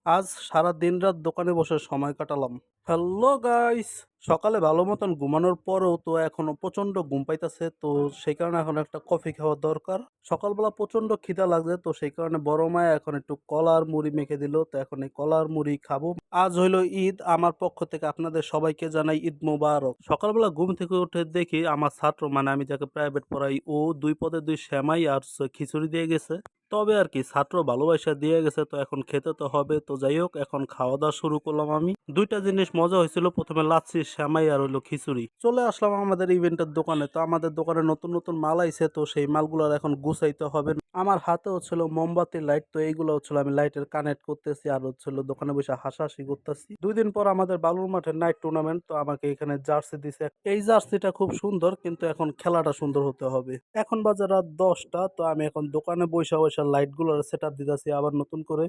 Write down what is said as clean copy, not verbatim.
আজ সারা দিনরাত দোকানে বসে সময় কাটালাম। Hello guys! সকালে ভালো মতন ঘুমানোর পরেও তো এখনো প্রচন্ড ঘুম পাইতাছে। তো সেই কারণে এখন একটা কফি খাওয়া দরকার। সকালবেলা প্রচন্ড খিদা লাগছে, তো সেই কারণে বড় মায়া এখন একটু কলা আর মুড়ি মেখে দিল। তো এখন এই কলা আর মুড়ি খাবো। আজ হইলো ঈদ। আমার পক্ষ থেকে আপনাদের সবাইকে জানাই ঈদ মোবারক। সকালবেলা ঘুম থেকে উঠে দেখি আমার ছাত্র, মানে আমি যাকে প্রাইভেট পড়াই, ও ২ পদে ২ সেমাই আর খিচুড়ি দিয়ে গেছে। তবে আর কি ছাত্র ভালোবাসা দিয়ে গেছে, তো এখন খেতে তো হবে। তো যাই হোক, এখন খাওয়া দাওয়া শুরু করলাম আমি। ২ টা জিনিস মজা হয়েছিল। প্রথমে লাচ্ছি, সেমাই আর হইলো খিচুড়ি। চলে আসলাম আমাদের ইভেন্টের দোকানে। তো আমাদের দোকানে নতুন নতুন মাল আইছে, তো সেই মালগুলার এখন গুছাইতে হবে। আমার হাতে হচ্ছিল মোমবাতি লাইট, তো এইগুলো হচ্ছিল আমি লাইটের কানেক্ট করতেছি আর হচ্ছিল দোকানে বসে হাসাহাসি করতেছি। ২ দিন পর আমাদের বালুর মাঠে নাইট টুর্নামেন্ট, তো আমাকে এখানে জার্সি দিছে। এই জার্সিটা খুব সুন্দর, কিন্তু এখন খেলাটা সুন্দর হতে হবে। এখন বাজে রাত ১০টা, তো আমি এখন দোকানে বইসা লাইট গুলোর সেট আপ দিতেছি আবার নতুন করে।